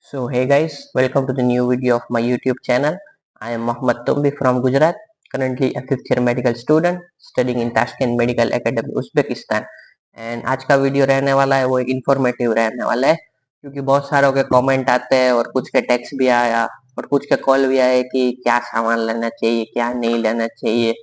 So hey guys, welcome to the new video of my YouTube channel. I am Mohammad Tombi from Gujarat, currently a fifth year medical student studying in Tashkent Medical Academy, Uzbekistan. And आज का video रहने वाला है वो एक informative रहने वाला है क्योंकि बहुत सारों के कमेंट आते हैं और कुछ के टेक्स्ट भी आया और कुछ के कॉल भी आए कि क्या सामान लेना चाहिए, क्या नहीं लेना चाहिए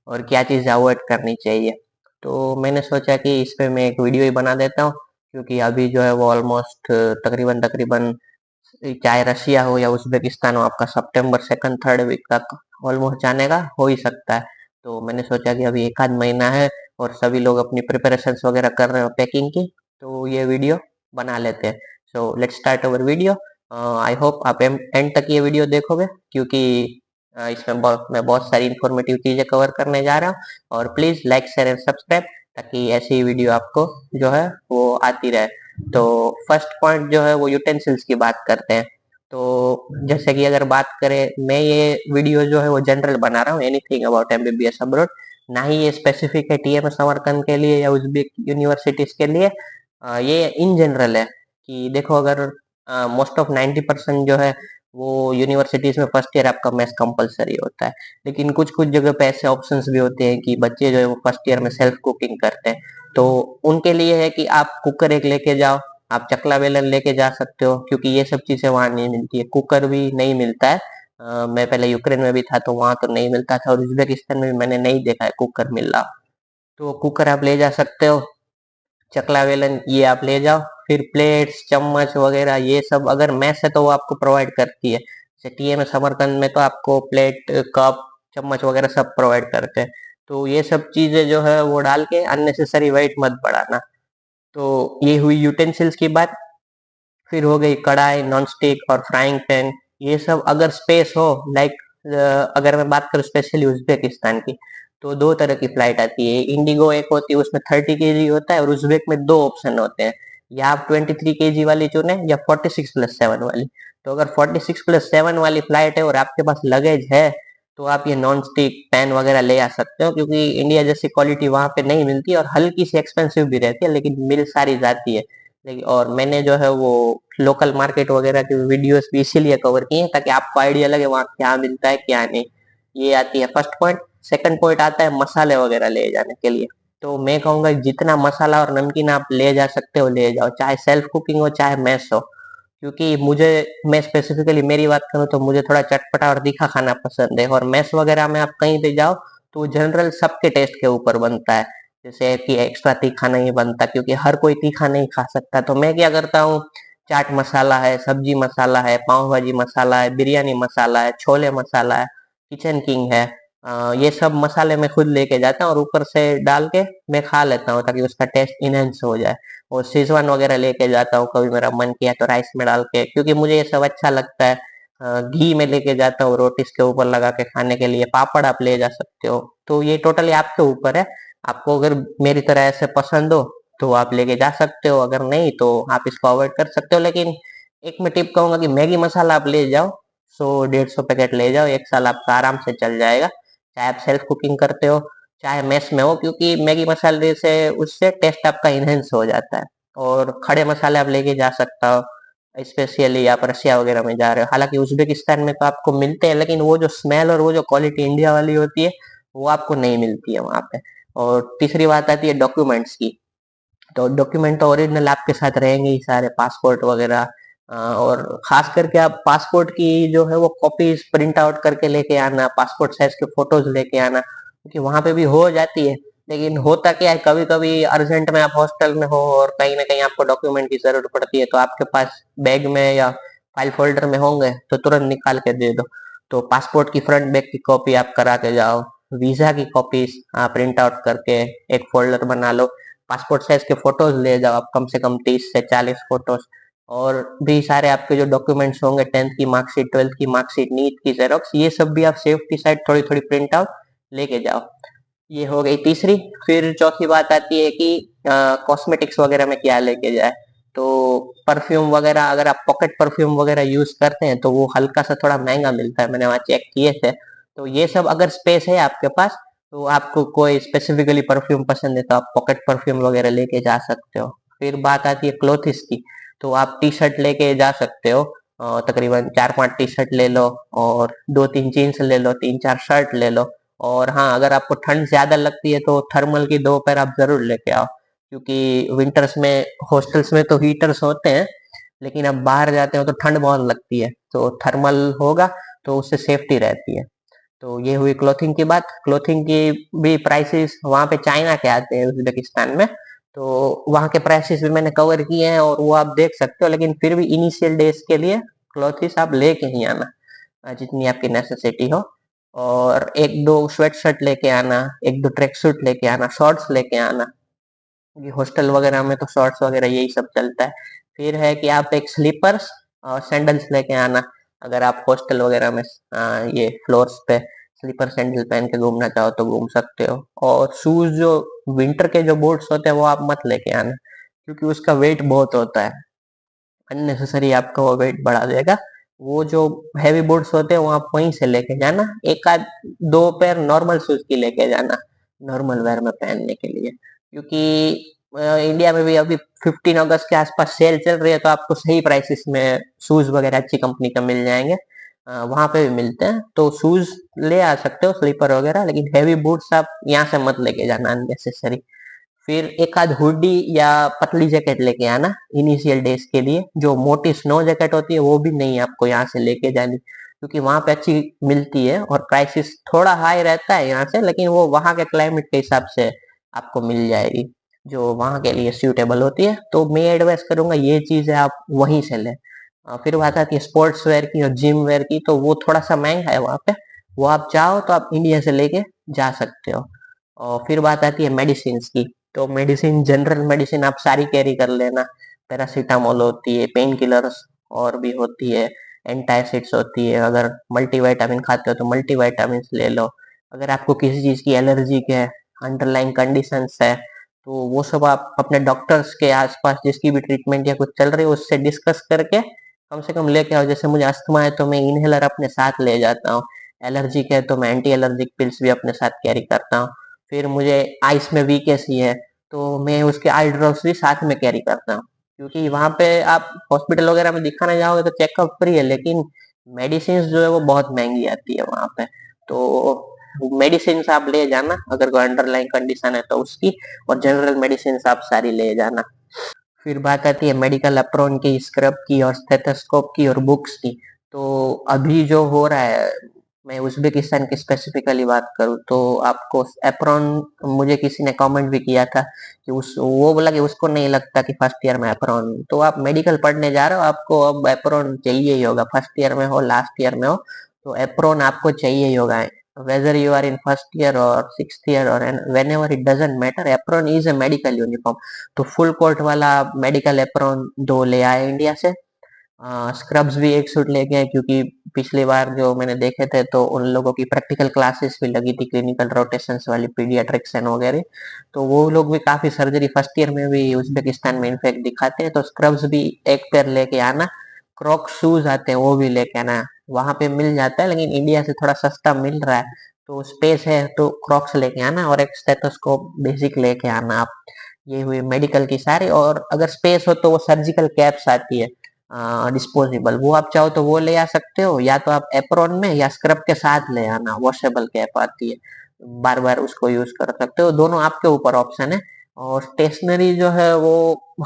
और क्या चीज़ अवॉइड करनी चाहिए। तो मैंने सोचा कि इस पे मैं एक वीडियो ही बना देता हूँ क्योंकि अभी जो है वो ऑलमोस्ट तकरीबन तकरीबन चाहे रशिया हो या उज़्बेकिस्तान हो, आपका सितंबर सेकंड थर्ड वीक तक ऑलमोस्ट जाने का हो ही सकता है। तो मैंने सोचा कि अभी एक आध महीना है और सभी लोग अपनी प्रिपरेशंस वगैरह कर रहे हो पैकिंग की, तो ये वीडियो बना लेते हैं। So let's start our video. I hope आप एंड तक ये वीडियो देखोगे क्योंकि मैं बहुत सारी इंफॉर्मेटिव चीज़ें कवर करने जा रहा हूँ। और please like share and subscribe ताकि ऐसी वीडियो आपको जो है वो आती रहे। तो फर्स्ट पॉइंट जो है वो यूटेंसिल्स की बात करते हैं। तो जैसे कि अगर बात करें, मैं ये वीडियो जो है वो जनरल बना रहा हूँ, एनीथिंग अबाउट एमबीबीएस अब्रॉड, ना ही ये स्पेसिफिक है टीएम समरकंद के लिए या उज़्बेक यूनिवर्सिटीज के लिए। ये इन जनरल है कि देखो, अगर मोस्ट ऑफ 90% जो है वो यूनिवर्सिटीज में फर्स्ट ईयर आपका मैथ्स कंपलसरी होता है, लेकिन कुछ कुछ जगह पे ऐसे ऑप्शंस भी होते हैं कि बच्चे जो है वो फर्स्ट ईयर में सेल्फ कुकिंग करते हैं। तो उनके लिए है कि आप कुकर एक लेके जाओ, आप चकला बेलन लेके जा सकते हो क्योंकि ये सब चीजें वहां नहीं मिलती है। कुकर भी नहीं मिलता है। मैं पहले यूक्रेन में भी था तो वहां तो नहीं मिलता था, और उज़्बेकिस्तान में भी मैंने नहीं देखा है कुकर मिल रहा। तो कुकर आप ले जा सकते हो, चकला बेलन ये आप ले जाओ। फिर प्लेट्स चम्मच वगैरह ये सब अगर मैस है तो वो आपको प्रोवाइड करती है। जैसे टीएम समरकंद में तो आपको प्लेट कप चम्मच वगैरह सब प्रोवाइड करते हैं। तो ये सब चीजें जो है वो डाल के अननेसेसरी वेट मत बढ़ाना। तो ये हुई यूटेंसिल्स की बात। फिर हो गई कढ़ाई, नॉन स्टिक और फ्राइंग पैन। ये सब अगर स्पेस हो, लाइक अगर मैं बात करूँ स्पेशली उज़्बेकिस्तान की, तो दो तरह की फ्लाइट आती है। इंडिगो एक होती है, उसमें 30 kg होता है, और उज़्बेक में दो ऑप्शन होते हैं, या आप 23 kg वाली चुने या 46+7 वाली। तो अगर 46+7 वाली फ्लाइट है और आपके पास लगेज है तो आप ये नॉन स्टिक पैन वगैरह ले आ सकते हो क्योंकि इंडिया जैसी क्वालिटी वहां पे नहीं मिलती और हल्की सी एक्सपेंसिव भी रहती है, लेकिन मिल सारी जाती है। लेकिन और मैंने जो है वो लोकल मार्केट वगैरह की वीडियोस भी इसीलिए कवर की हैं ताकि आपको आइडिया लगे वहाँ क्या मिलता है क्या नहीं। ये आती है फर्स्ट पॉइंट। सेकंड पॉइंट आता है मसाले वगैरह ले जाने के लिए। तो मैं कहूंगा जितना मसाला और नमकीन आप ले जा सकते हो ले जाओ, चाहे सेल्फ कुकिंग हो चाहे मैस हो। क्योंकि मुझे, मैं स्पेसिफिकली मेरी बात करूँ तो मुझे थोड़ा चटपटा और तीखा खाना पसंद है, और मैस वगैरह में आप कहीं पे जाओ तो जनरल सबके टेस्ट के ऊपर बनता है। जैसे कि एक्स्ट्रा तीखा नहीं बनता क्योंकि हर कोई तीखा नहीं खा सकता। तो मैं क्या करता हूँ, चाट मसाला है, सब्जी मसाला है, पाव भाजी मसाला है, बिरयानी मसाला है, छोले मसाला है, किचन किंग है, ये सब मसाले मैं खुद लेके जाता हूँ और ऊपर से डाल के मैं खा लेता हूँ ताकि उसका टेस्ट इनहेंस हो जाए। और शेजवान वगैरह लेके जाता हूँ, कभी मेरा मन किया तो राइस में डाल के, क्योंकि मुझे ये सब अच्छा लगता है। घी में लेके जाता हूँ रोटी के ऊपर लगा के खाने के लिए। पापड़ आप ले जा सकते हो। तो ये टोटली आपके ऊपर है। आपको अगर मेरी तरह ऐसे पसंद हो तो आप लेके जा सकते हो, अगर नहीं तो आप इसको अवॉइड कर सकते हो। लेकिन एक मैं टिप कहूंगा कि मैगी मसाला आप ले जाओ, 100-150 पैकेट ले जाओ, एक साल आपका आराम से चल जाएगा, चाहे आप सेल्फ कुकिंग करते हो चाहे मेस में हो, क्योंकि मैगी मसाले से उससे टेस्ट आपका इनहेंस हो जाता है। और खड़े मसाले आप लेके जा सकता हो, स्पेशली आप रशिया वगैरह में जा रहे हो। हालांकि उज़्बेकिस्तान में तो आपको मिलते हैं, लेकिन वो जो स्मेल और वो जो क्वालिटी इंडिया वाली होती है वो आपको नहीं मिलती है वहां पे। और तीसरी बात आती है डॉक्यूमेंट्स की। तो डॉक्यूमेंट तो ओरिजिनल आपके साथ रहेंगे ही सारे, पासपोर्ट वगैरह। और खास करके आप पासपोर्ट की जो है वो कॉपीज प्रिंट आउट करके लेके आना, पासपोर्ट साइज के फोटोज लेके आना, क्योंकि वहां पे भी हो जाती है। लेकिन होता क्या है, कभी कभी अर्जेंट में आप हॉस्टल में हो और कहीं ना कहीं आपको डॉक्यूमेंट की जरूरत पड़ती है, तो आपके पास बैग में या फाइल फोल्डर में होंगे तो तुरंत निकाल के दे दो। तो पासपोर्ट की फ्रंट बैक की कॉपी आप करा के जाओ। वीजा की कॉपीज प्रिंट आउट करके एक फोल्डर बना लो। पासपोर्ट साइज के फोटोज ले जाओ आप, कम से कम 30 से 40 फोटोज। और भी सारे आपके जो डॉक्यूमेंट्स होंगे, 10th की मार्कशीट, 12th की मार्कशीट, नीट की जेरोक्स, ये सब भी आप सेफ्टी साइड थोड़ी थोड़ी प्रिंट आउट लेके जाओ। ये हो गई तीसरी। फिर चौथी बात आती है कि कॉस्मेटिक्स वगैरह में क्या लेके जाए। तो परफ्यूम वगैरह, अगर आप पॉकेट परफ्यूम वगैरह यूज करते हैं तो वो हल्का सा थोड़ा महंगा मिलता है, मैंने वहाँ चेक किए थे। तो ये सब अगर स्पेस है आपके पास, तो आपको कोई स्पेसिफिकली परफ्यूम पसंद है तो आप पॉकेट परफ्यूम वगैरह लेके जा सकते हो। फिर बात आती है क्लोथिस की। तो आप टी शर्ट लेके जा सकते हो, तकरीबन 4-5 टी शर्ट ले लो और 2-3 जीन्स ले लो, 3-4 शर्ट ले लो। और हाँ, अगर आपको ठंड ज्यादा लगती है तो थर्मल की 2 पैर आप जरूर लेके आओ, क्योंकि विंटर्स में हॉस्टल्स में तो हीटर्स होते हैं, लेकिन अब बाहर जाते हो तो ठंड बहुत लगती है, तो थर्मल होगा तो उससे सेफ्टी रहती है। तो ये हुई क्लोथिंग की बात। क्लोथिंग की भी प्राइसेस वहाँ पे चाइना के आते हैं उज्बेकिस्तान में, तो वहाँ के प्राइसेस भी मैंने कवर किए हैं और वो आप देख सकते हो। लेकिन फिर भी इनिशियल डेज के लिए क्लोथिस आप लेके ही आना, जितनी आपकी नेसेसिटी हो। और एक दो स्वेट शर्ट लेके आना, एक दो ट्रैक सूट लेके आना, शॉर्ट्स लेके आना, क्योंकि हॉस्टल वगैरह में तो शॉर्ट्स वगैरह यही सब चलता है। फिर है कि आप एक स्लीपर्स और सैंडल्स लेके आना, अगर आप हॉस्टल वगैरह में ये फ्लोर्स पे स्लीपर सैंडल पहन के घूमना चाहो तो घूम सकते हो। और शूज जो विंटर के जो बूट्स होते हैं वो आप मत लेके आना, क्योंकि उसका वेट बहुत होता है, अननेसेसरी आपका वो वेट बढ़ा देगा। वो जो हैवी बूट्स होते हैं वो आप वहीं से लेके जाना, एक आध दो पैर नॉर्मल शूज की लेके जाना, नॉर्मल वेयर में पहनने के लिए। क्योंकि इंडिया में भी अभी 15 अगस्त के आसपास सेल चल रही है, तो आपको सही प्राइसेस में शूज वगैरह अच्छी कंपनी का मिल जाएंगे, वहां पे भी मिलते हैं। तो शूज ले आ सकते हो स्लीपर वगैरह, लेकिन हैवी बूट्स आप यहाँ से मत लेके जाना अननेसेसरी। फिर एक आध हुडी या पतली जैकेट लेके आना इनिशियल डेज के लिए। जो मोटी स्नो जैकेट होती है वो भी नहीं आपको यहाँ से लेके जानी, क्योंकि वहां पे अच्छी मिलती है और प्राइसेस थोड़ा हाई रहता है यहाँ से, लेकिन वो वहां के क्लाइमेट के हिसाब से आपको मिल जाएगी जो वहां के लिए सूटेबल होती है। तो मैं एडवाइस करूंगा ये चीजें आप वहीं से लें। फिर बात आती है स्पोर्ट्स वेयर की और जिम वेयर की, तो वो थोड़ा सा महंगा है वहां पे, वो आप चाहो तो आप इंडिया से लेके जा सकते हो। और फिर बात आती है मेडिसिन की, तो मेडिसिन जनरल मेडिसिन आप सारी कैरी कर लेना। पैरासीटामोल होती है, पेन किलर्स और भी होती है, एंटासिड्स होती है, अगर मल्टीविटामिन खाते हो तो मल्टीविटामिन ले लो। अगर आपको किसी चीज की एलर्जी है, अंडरलाइन कंडीशंस है, तो वो सब आप अपने डॉक्टर्स के आसपास जिसकी भी ट्रीटमेंट या कुछ चल रही है उससे डिस्कस करके कम से कम लेके आओ। जैसे मुझे अस्थमा है तो मैं इनहेलर अपने साथ ले जाता हूँ, एलर्जिक है तो मैं एंटी एलर्जिक पिल्स भी अपने साथ कैरी करता हूँ। फिर मुझे आइस में वीकनेस ही है तो मैं उसके आई ड्रॉप्स भी साथ में कैरी करता हूँ, क्योंकि वहां पे आप हॉस्पिटल वगैरह में दिखाने जाओगे तो चेकअप फ्री है, लेकिन मेडिसिन जो है वो बहुत महंगी आती है वहां पे। तो मेडिसिन आप ले जाना, अगर कोई अंडरलाइन कंडीशन है तो उसकी, और जनरल मेडिसिन आप सारी ले जाना। फिर बात आती है मेडिकल अप्रोन की, स्क्रब की और स्टेथोस्कोप की और बुक्स की। तो अभी जो हो रहा है, मैं उज्बेकिस्तान की स्पेसिफिकली बात करूँ तो आपको एप्रोन, मुझे किसी ने कमेंट भी किया था कि उस वो बोला कि उसको नहीं लगता कि फर्स्ट ईयर में एप्रोन, तो आप मेडिकल पढ़ने जा रहे हो, आपको अब एप्रोन चाहिए ही होगा, फर्स्ट ईयर में हो लास्ट ईयर में हो, तो एप्रोन आपको चाहिए ही होगा। whether you are in first year or sixth year or whenever, it doesn't matter, apron is a medical uniform। तो फुल कोट वाला मेडिकल एप्रॉन दो ले आए इंडिया से। स्क्रब्स भी एक सूट लेके आए, क्योंकि पिछली बार जो मैंने देखे थे तो उन लोगों की प्रैक्टिकल क्लासेस भी लगी थी, क्लिनिकल रोटेशंस वाली, पीडियाट्रिक्स वगैरह, तो वो लोग भी काफी सर्जरी फर्स्ट ईयर में भी उज्बेकिस्तान में इनफेक्ट दिखाते हैं। तो स्क्रब्स भी एक पेयर लेके आना। क्रॉक शूज आते हैं वो भी लेके आना, वहां पे मिल जाता है लेकिन इंडिया से थोड़ा सस्ता मिल रहा है, तो स्पेस है तो क्रॉक्स लेके आना और एक स्टेथोस्कोप बेसिक लेके आना आप। ये हुई मेडिकल की सारी। और अगर स्पेस हो तो वो सर्जिकल कैप्स आती है डिस्पोजेबल, वो आप चाहो तो वो ले आ सकते हो, या तो आप एप्रोन में या स्क्रब के साथ ले आना, वॉशेबल कैप आती है, बार बार उसको यूज कर सकते हो, दोनों आपके ऊपर ऑप्शन है। और स्टेशनरी जो है वो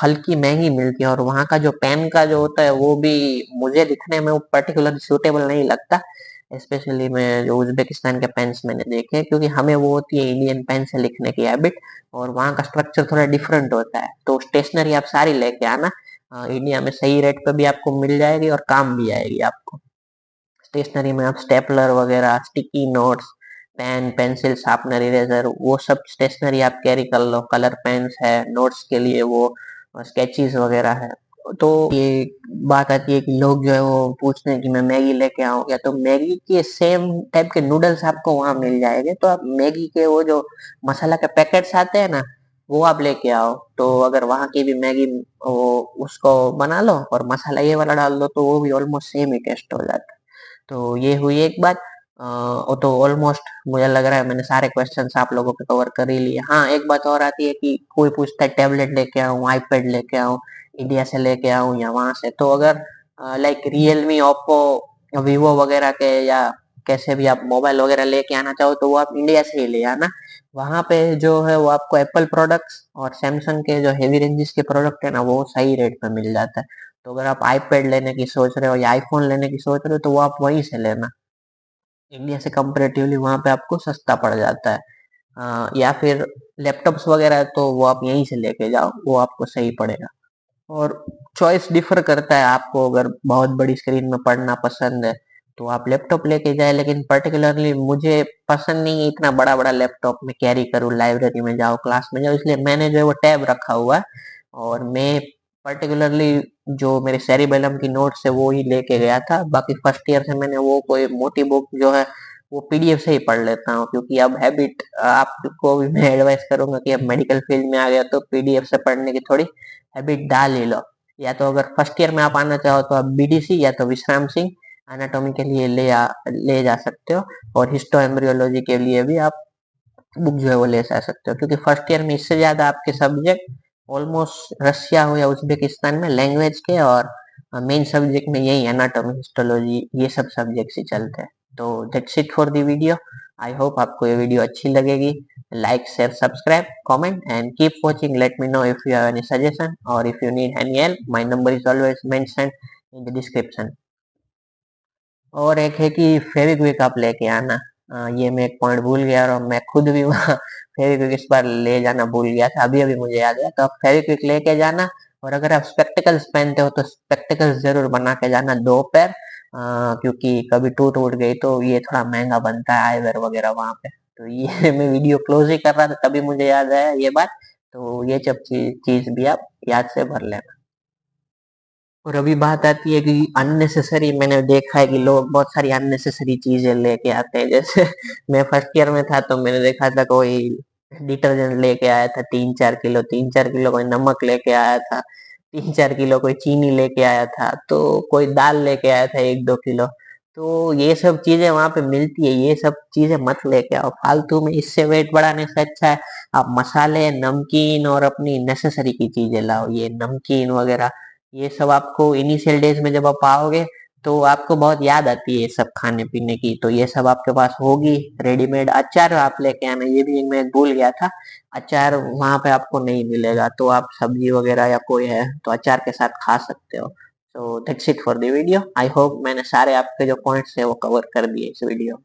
हल्की महंगी मिलती है, और वहाँ का जो पेन का जो होता है वो भी मुझे दिखने में वो पर्टिकुलर सूटेबल नहीं लगता। स्पेशली मैं जो उज्बेकिस्तान के पेन्स मैंने देखे हैं, क्योंकि हमें वो होती है इंडियन पेन से लिखने की हैबिट, और वहाँ का स्ट्रक्चर थोड़ा डिफरेंट होता है। तो स्टेशनरी आप सारी लेके आना, इंडिया में सही रेट पे भी आपको मिल जाएगी और काम भी आएगी आपको। स्टेशनरी में आप स्टेपलर वगैरह, sticky notes, pen, pencil, sharpener, eraser, वो सब स्टेशनरी आप कैरी कर लो। कलर पेन्स है नोट्स के लिए, वो स्केचेस वगैरह है। तो ये बात आती है कि लोग जो है वो पूछते हैं कि मैं मैगी लेके आऊँ क्या, तो मैगी के सेम टाइप के नूडल्स आपको वहां मिल जाएंगे, तो आप मैगी के वो जो मसाला के पैकेट्स आते हैं ना, वो आप लेके आओ। तो अगर वहां की भी मैगी वो उसको बना लो और मसाला ये वाला डाल दो, तो वो भी ऑलमोस्ट सेम ही टेस्ट हो जाता है। तो ये हुई एक बात। वो तो ऑलमोस्ट मुझे लग रहा है मैंने सारे क्वेश्चंस आप लोगों के कवर कर ही लिए। हाँ, एक बात और आती है कि कोई पूछता है टैबलेट लेके आऊँ, आईपैड लेके आऊँ, इंडिया से लेके आऊँ या वहां से। तो अगर लाइक रियलमी, ओप्पो, वीवो वगैरह के, या कैसे भी आप मोबाइल वगैरह लेके आना चाहो तो वो आप इंडिया से ही ले आना। वहाँ पे जो है वो आपको एप्पल प्रोडक्ट्स और सैमसंग के जो हेवी रेंजेस के प्रोडक्ट है ना वो सही रेट पे मिल जाता है। तो अगर आप आईपैड लेने की सोच रहे हो या आईफोन लेने की सोच रहे हो तो वो आप वहीं से लेना। इंडिया से कंपेरेटिवली वहाँ पे आपको सस्ता पड़ जाता है। या फिर लैपटॉप्स वगैरह तो वो आप यहीं से लेके जाओ, वो आपको सही पड़ेगा। और चॉइस डिफर करता है, आपको अगर बहुत बड़ी स्क्रीन में पढ़ना पसंद है तो आप लैपटॉप लेके जाए, लेकिन पर्टिकुलरली मुझे पसंद नहीं है इतना बड़ा बड़ा लैपटॉप में कैरी करूँ, लाइब्रेरी में जाओ, क्लास में जाओ, इसलिए मैंने जो है वो टैब रखा हुआ है। और मैं पर्टिकुलरली जो मेरे सेरिबेलम की नोट्स है वो ही लेके गया था। बाकी फर्स्ट ईयर से मैंने वो कोई मोटी बुक जो है वो पीडीएफ से ही पढ़ लेता हूँ, क्योंकि अब हैबिट आपको भी मैं एडवाइस करूंगा कि अब मेडिकल फील्ड में आ गया तो पीडीएफ से पढ़ने की थोड़ी हैबिट डाल ही लो। या तो अगर फर्स्ट ईयर में आप आना चाहो तो आप बीडीसी या तो विश्राम सिंह एनाटॉमी के लिए ले जा सकते हो। और हिस्टो एम्ब्रियोलॉजी के लिए भी आप बुक जो है वो ले जा सकते हो, क्योंकि फर्स्ट ईयर में इससे ज्यादा आपके सब्जेक्ट ऑलमोस्ट रशिया हो या उज्बेकिस्तान में लैंग्वेज के, और मेन सब्जेक्ट में यही एनाटॉमी, हिस्टोलॉजी, ये सब सब्जेक्ट ही चलते हैं। तो that's it for the video. I hope आपको ये वीडियो अच्छी लगेगी। Like, share, subscribe, comment and keep watching. Let me know if you have any suggestion or if you need any help. My number is always mentioned in the description. और एक है कि फेविक्विक आप लेके आना। ये मैं एक पॉइंट भूल गया और मैं खुद भी वहाँ फेविक्विक इस बार ले जाना भूल गया था, अभी अभी मुझे याद आया। तो आप फेविक्विक लेके जाना। और अगर आप स्पेक्टिकल्स पहनते हो तो स्पेक्टिकल्स जरूर बना के जाना, 2 पैर, क्योंकि कभी टूट उट गई तो ये थोड़ा महंगा बनता है आईवेयर वगैरह वहाँ पे। तो ये मैं वीडियो क्लोज ही कर रहा था तभी मुझे याद आया ये बात। तो ये सब चीज भी आप याद से भर लेना। और अभी बात आती है कि अननेसेसरी, मैंने देखा है कि लोग बहुत सारी अननेसेसरी चीजें लेके आते हैं। जैसे मैं फर्स्ट ईयर में था तो मैंने देखा था कोई डिटर्जेंट लेके आया था 3-4 किलो, 3-4 किलो कोई नमक लेके आया था, 3-4 किलो कोई चीनी लेके आया था, तो कोई दाल लेके आया था 1-2 किलो। तो ये सब चीजें वहां पे मिलती है, ये सब चीजें मत लेके आओ फालतू में। इससे वेट बढ़ाने से अच्छा है आप मसाले, नमकीन और अपनी नेसेसरी की चीजें लाओ। ये नमकीन वगैरह ये सब आपको इनिशियल डेज में जब आप आओगे तो आपको बहुत याद आती है ये सब खाने पीने की। तो ये सब आपके पास होगी रेडीमेड। अचार आप लेके आना, ये भी मैं भूल गया था। अचार वहां पे आपको नहीं मिलेगा, तो आप सब्जी वगैरह या कोई है तो अचार के साथ खा सकते हो। So that's it for the video. I hope मैंने सारे आपके जो पॉइंट्स है वो कवर कर दिए इस वीडियो।